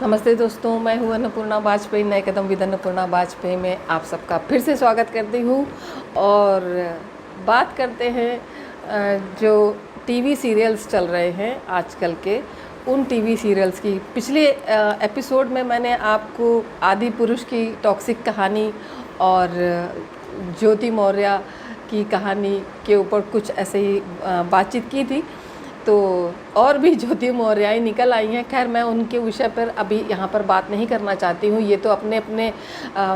नमस्ते दोस्तों, मैं हूँ अन्नपूर्णा वाजपेयी। नए कदम विद अन्नपूर्णा वाजपेयी में आप सबका फिर से स्वागत करती हूँ। और बात करते हैं जो टीवी सीरियल्स चल रहे हैं आजकल के, उन टीवी सीरियल्स की। पिछले एपिसोड में मैंने आपको आदि पुरुष की टॉक्सिक कहानी और ज्योति मौर्य की कहानी के ऊपर कुछ ऐसे ही बातचीत की थी। तो और भी ज्योति मौर्य निकल आई हैं। खैर, मैं उनके विषय पर अभी यहाँ पर बात नहीं करना चाहती हूँ। ये तो अपने अपने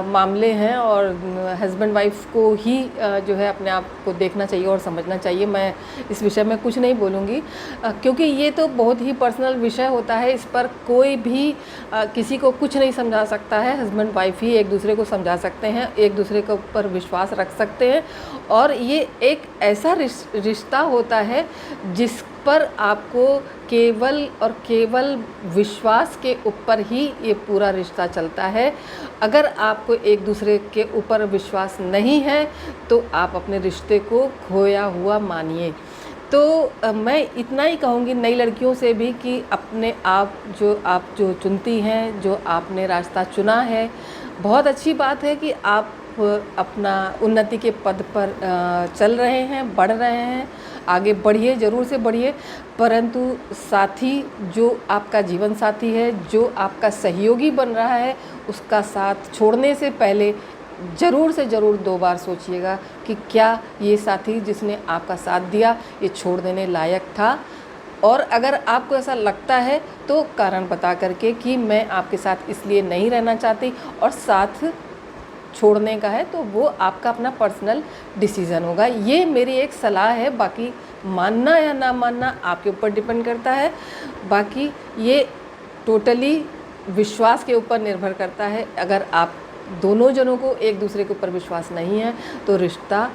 मामले हैं और हस्बैंड वाइफ को ही जो है अपने आप को देखना चाहिए और समझना चाहिए। मैं इस विषय में कुछ नहीं बोलूँगी क्योंकि ये तो बहुत ही पर्सनल विषय होता है। इस पर कोई भी किसी को कुछ नहीं समझा सकता है। हस्बैंड वाइफ ही एक दूसरे को समझा सकते हैं, एक दूसरे के ऊपर विश्वास रख सकते हैं। और ये एक ऐसा रिश्ता होता है जिस पर आपको केवल और केवल विश्वास के ऊपर ही ये पूरा रिश्ता चलता है। अगर आपको एक दूसरे के ऊपर विश्वास नहीं है तो आप अपने रिश्ते को खोया हुआ मानिए। तो मैं इतना ही कहूँगी नई लड़कियों से भी कि अपने आप जो चुनती हैं, जो आपने रास्ता चुना है, बहुत अच्छी बात है कि आप अपना उन्नति के पद पर चल रहे हैं, बढ़ रहे हैं। आगे बढ़िए, ज़रूर से बढ़िए, परंतु साथी जो आपका जीवन साथी है, जो आपका सहयोगी बन रहा है, उसका साथ छोड़ने से पहले ज़रूर से ज़रूर 2 बार सोचिएगा कि क्या ये साथी जिसने आपका साथ दिया ये छोड़ देने लायक था। और अगर आपको ऐसा लगता है तो कारण बता करके कि मैं आपके साथ इसलिए नहीं रहना चाहती और साथ छोड़ने का है, तो वो आपका अपना पर्सनल डिसीज़न होगा। ये मेरी एक सलाह है, बाकी मानना या ना मानना आपके ऊपर डिपेंड करता है। बाकी ये टोटली विश्वास के ऊपर निर्भर करता है। अगर आप दोनों जनों को एक दूसरे के ऊपर विश्वास नहीं है तो रिश्ता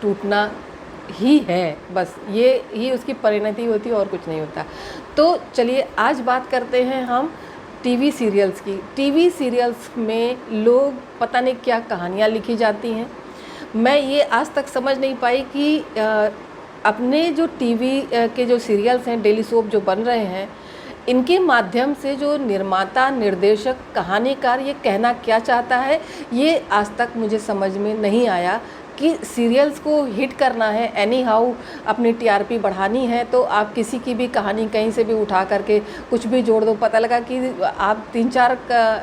टूटना ही है, बस ये ही उसकी परिणति होती है और कुछ नहीं होता। तो चलिए आज बात करते हैं हम टीवी सीरियल्स की। टीवी सीरियल्स में लोग पता नहीं क्या कहानियाँ लिखी जाती हैं। मैं ये आज तक समझ नहीं पाई कि अपने जो टीवी के जो सीरियल्स हैं, डेली सोप जो बन रहे हैं, इनके माध्यम से जो निर्माता, निर्देशक, कहानीकार ये कहना क्या चाहता है, ये आज तक मुझे समझ में नहीं आया। कि सीरियल्स को हिट करना है, एनी हाउ अपनी टीआरपी बढ़ानी है, तो आप किसी की भी कहानी कहीं से भी उठा करके कुछ भी जोड़ दो। पता लगा कि आप 3-4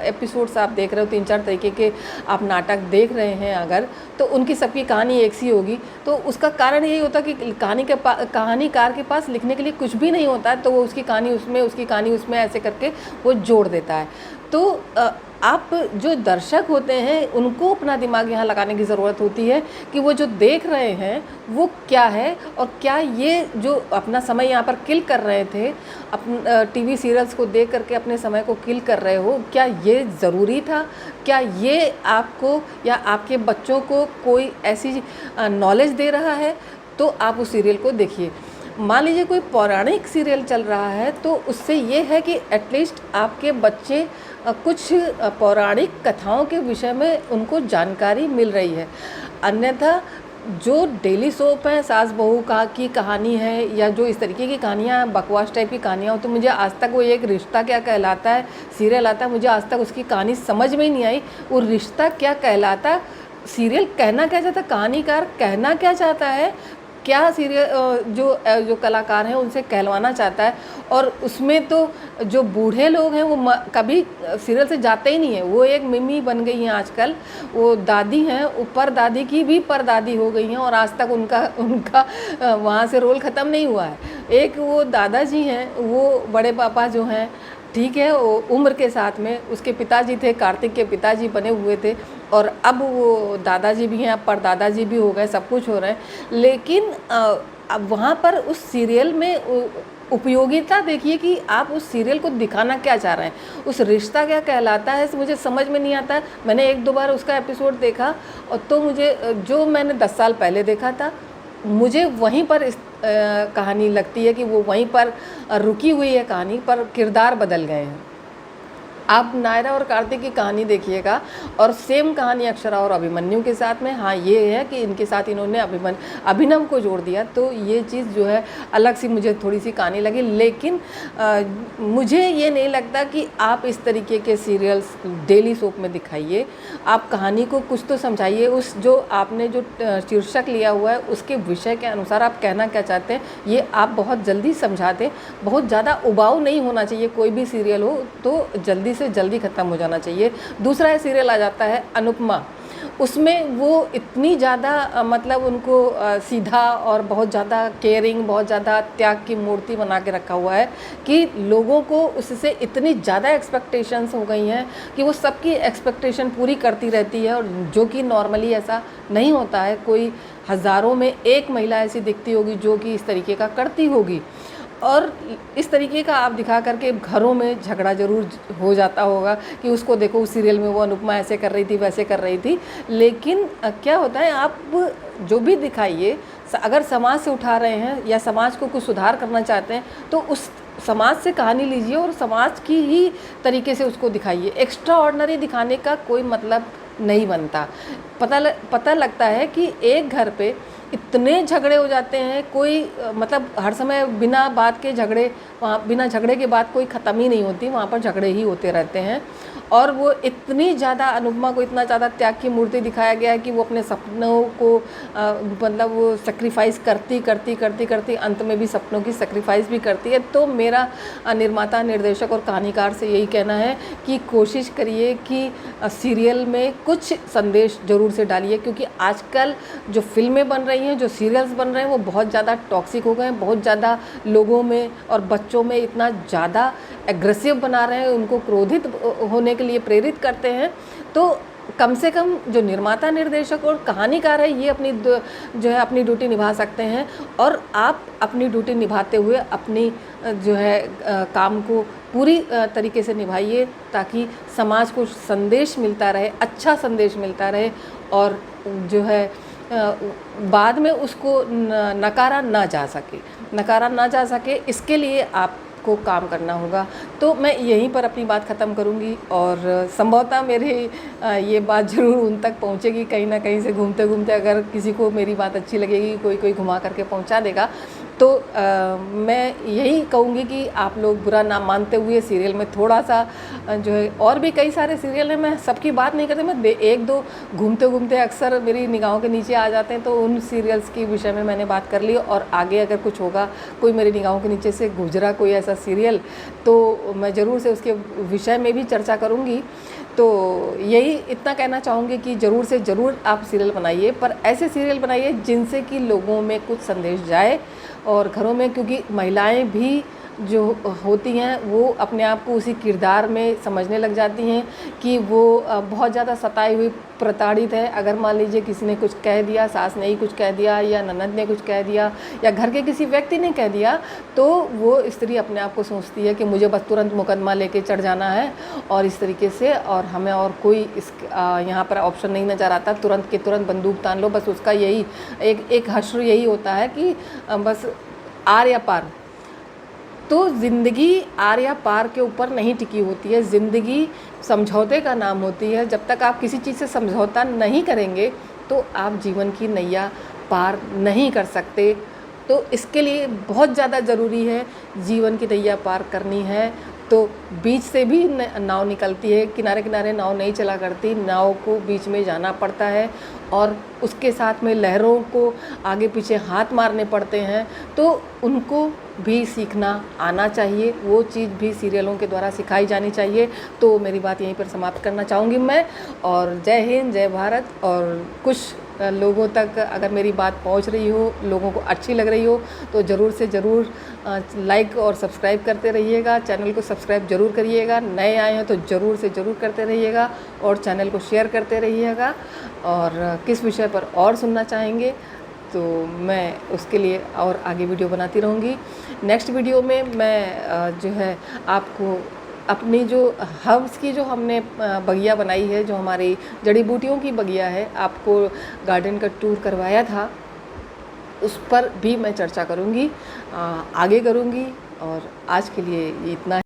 एपिसोड्स आप देख रहे हो, 3-4 तरीके के आप नाटक देख रहे हैं अगर, तो उनकी सबकी कहानी एक सी होगी। तो उसका कारण यही होता कि कहानीकार के पास लिखने के लिए कुछ भी नहीं होता है, तो वो उसकी कहानी उसमें, उसकी कहानी उसमें, ऐसे करके वो जोड़ देता है। तो आप जो दर्शक होते हैं उनको अपना दिमाग यहाँ लगाने की ज़रूरत होती है कि वो जो देख रहे हैं वो क्या है, और क्या ये जो अपना समय यहाँ पर किल कर रहे थे, अपन टीवी सीरियल्स को देख करके अपने समय को किल कर रहे हो, क्या ये ज़रूरी था? क्या ये आपको या आपके बच्चों को कोई ऐसी नॉलेज दे रहा है? तो आप उस सीरियल को देखिए। मान लीजिए कोई पौराणिक सीरियल चल रहा है तो उससे ये है कि एटलीस्ट आपके बच्चे कुछ पौराणिक कथाओं के विषय में उनको जानकारी मिल रही है। अन्यथा जो डेली सोप है, सास बहू की कहानी है, या जो इस तरीके की कहानियाँ, बकवास टाइप की कहानियाँ हो, तो मुझे आज तक वो एक रिश्ता क्या कहलाता है सीरियल आता है, मुझे आज तक उसकी कहानी समझ में ही नहीं आई। वो रिश्ता क्या कहलाता, सीरियल कहना क्या चाहता, कहानीकार कहना क्या चाहता है, क्या सीरियल जो कलाकार हैं उनसे कहलवाना चाहता है। और उसमें तो जो बूढ़े लोग हैं वो कभी सीरियल से जाते ही नहीं है। वो एक मिमी बन गई हैं आजकल। वो दादी हैं, ऊपर दादी की भी परदादी हो गई हैं और आज तक उनका वहाँ से रोल ख़त्म नहीं हुआ है। एक वो दादाजी हैं, वो बड़े पापा जो हैं, ठीक है, वो उम्र के साथ में उसके पिताजी थे, कार्तिक के पिताजी बने हुए थे, और अब वो दादाजी भी हैं, अब परदादाजी भी हो गए, सब कुछ हो रहा है। लेकिन अब वहाँ पर उस सीरियल में उपयोगिता देखिए कि आप उस सीरियल को दिखाना क्या चाह रहे हैं, उस रिश्ता क्या कहलाता है, मुझे समझ में नहीं आता है। मैंने 1-2 बार उसका एपिसोड देखा और तो मुझे जो मैंने 10 साल पहले देखा था, मुझे वहीं पर कहानी लगती है कि वो वहीं पर रुकी हुई है कहानी, पर किरदार बदल गए हैं। आप नायरा और कार्तिक की कहानी देखिएगा और सेम कहानी अक्षरा और अभिमन्यु के साथ में। हाँ, ये है कि इनके साथ इन्होंने अभिनव को जोड़ दिया, तो ये चीज़ जो है अलग सी मुझे थोड़ी सी कहानी लगी। लेकिन मुझे ये नहीं लगता कि आप इस तरीके के सीरियल्स डेली सोप में दिखाइए। आप कहानी को कुछ तो समझाइए, उस जो आपने जो शीर्षक लिया हुआ है उसके विषय के अनुसार आप कहना क्या चाहते हैं ये आप बहुत जल्दी समझा दें। बहुत ज़्यादा उबाऊ नहीं होना चाहिए, कोई भी सीरियल हो तो जल्दी से जल्दी ख़त्म हो जाना चाहिए। दूसरा सीरियल आ जाता है अनुपमा, उसमें वो इतनी ज़्यादा मतलब उनको सीधा और बहुत ज़्यादा केयरिंग, बहुत ज़्यादा त्याग की मूर्ति बना के रखा हुआ है कि लोगों को उससे इतनी ज़्यादा एक्सपेक्टेशंस हो गई हैं कि वो सबकी एक्सपेक्टेशन पूरी करती रहती है, और जो कि नॉर्मली ऐसा नहीं होता है। कोई हज़ारों में एक महिला ऐसी दिखती होगी जो कि इस तरीके का करती होगी, और इस तरीके का आप दिखा करके घरों में झगड़ा ज़रूर हो जाता होगा कि उसको देखो उस सीरियल में वो अनुपमा ऐसे कर रही थी, वैसे कर रही थी। लेकिन क्या होता है, आप जो भी दिखाइए, अगर समाज से उठा रहे हैं या समाज को कुछ सुधार करना चाहते हैं तो उस समाज से कहानी लीजिए और समाज की ही तरीके से उसको दिखाइए। एक्स्ट्रा ऑर्डिनरी दिखाने का कोई मतलब नहीं बनता। पता लगता है कि एक घर पे इतने झगड़े हो जाते हैं, कोई मतलब हर समय बिना बात के झगड़े, वहाँ बिना झगड़े के बात कोई ख़त्म ही नहीं होती, वहाँ पर झगड़े ही होते रहते हैं। और वो इतनी ज़्यादा अनुपमा को इतना ज़्यादा त्याग की मूर्ति दिखाया गया है कि वो अपने सपनों को मतलब वो सेक्रीफाइस करती अंत में भी सपनों की सेक्रीफाइस भी करती है। तो मेरा निर्माता, निर्देशक और कहानीकार से यही कहना है कि कोशिश करिए कि सीरियल में कुछ संदेश ज़रूर से डालिए, क्योंकि आजकल जो फिल्में बन रही हैं, जो सीरियल्स बन रहे हैं, वो बहुत ज़्यादा टॉक्सिक हो गए हैं, बहुत ज़्यादा लोगों में और बच्चों में इतना ज़्यादा एग्रेसिव बना रहे हैं, उनको क्रोधित होने के लिए प्रेरित करते हैं। तो कम से कम जो निर्माता, निर्देशक और कहानीकार है, ये अपनी जो है अपनी ड्यूटी निभा सकते हैं, और आप अपनी ड्यूटी निभाते हुए अपनी जो है काम को पूरी तरीके से निभाइए, ताकि समाज को संदेश मिलता रहे, अच्छा संदेश मिलता रहे, और जो है बाद में उसको नकारा ना जा सके, इसके लिए आपको काम करना होगा। तो मैं यहीं पर अपनी बात ख़त्म करूंगी, और संभवतः मेरी ये बात ज़रूर उन तक पहुंचेगी, कहीं ना कहीं से घूमते घूमते अगर किसी को मेरी बात अच्छी लगेगी, कोई घुमा करके पहुंचा देगा। तो मैं यही कहूँगी कि आप लोग बुरा ना मानते हुए सीरियल में थोड़ा सा जो है, और भी कई सारे सीरियल हैं, मैं सबकी बात नहीं करती, मैं एक दो घूमते घूमते अक्सर मेरी निगाहों के नीचे आ जाते हैं, तो उन सीरियल्स के विषय में मैंने बात कर ली। और आगे अगर कुछ होगा, कोई मेरी निगाहों के नीचे से गुजरा कोई ऐसा सीरियल, तो मैं ज़रूर से उसके विषय में भी चर्चा करूँगी। तो यही इतना कहना चाहूँगी कि ज़रूर से ज़रूर आप सीरियल बनाइए, पर ऐसे सीरियल बनाइए जिनसे कि लोगों में कुछ संदेश जाए और घरों में, क्योंकि महिलाएं भी जो होती हैं वो अपने आप को उसी किरदार में समझने लग जाती हैं कि वो बहुत ज़्यादा सताई हुई, प्रताड़ित है। अगर मान लीजिए किसी ने कुछ कह दिया, सास ने ही कुछ कह दिया, या ननद ने कुछ कह दिया, या घर के किसी व्यक्ति ने कह दिया, तो वो स्त्री अपने आप को सोचती है कि मुझे बस तुरंत मुकदमा लेके चढ़ जाना है, और इस तरीके से, और हमें और कोई यहाँ पर ऑप्शन नहीं नज़र आता, तुरंत के तुरंत बंदूक तान लो। बस उसका यही एक हश्र यही होता है कि बस आर या पार। तो ज़िंदगी आर या पार के ऊपर नहीं टिकी होती है, ज़िंदगी समझौते का नाम होती है। जब तक आप किसी चीज़ से समझौता नहीं करेंगे तो आप जीवन की नैया पार नहीं कर सकते। तो इसके लिए बहुत ज़्यादा ज़रूरी है, जीवन की नैया पार करनी है तो बीच से भी नाव निकलती है, किनारे किनारे नाव नहीं चला करती, नाव को बीच में जाना पड़ता है, और उसके साथ में लहरों को आगे पीछे हाथ मारने पड़ते हैं। तो उनको भी सीखना आना चाहिए, वो चीज़ भी सीरियलों के द्वारा सिखाई जानी चाहिए। तो मेरी बात यहीं पर समाप्त करना चाहूँगी मैं, और जय हिंद, जय भारत। और कुछ लोगों तक अगर मेरी बात पहुंच रही हो, लोगों को अच्छी लग रही हो, तो ज़रूर से ज़रूर लाइक और सब्सक्राइब करते रहिएगा, चैनल को सब्सक्राइब ज़रूर करिएगा, नए आए हैं तो ज़रूर से ज़रूर करते रहिएगा, और चैनल को शेयर करते रहिएगा। और किस विषय पर और सुनना चाहेंगे तो मैं उसके लिए और आगे वीडियो बनाती रहूँगी। नेक्स्ट वीडियो में मैं जो है आपको अपनी जो हर्ब्स की जो हमने बगिया बनाई है, जो हमारी जड़ी बूटियों की बगिया है, आपको गार्डन का टूर करवाया था, उस पर भी मैं चर्चा करूँगी, आगे करूँगी। और आज के लिए ये इतना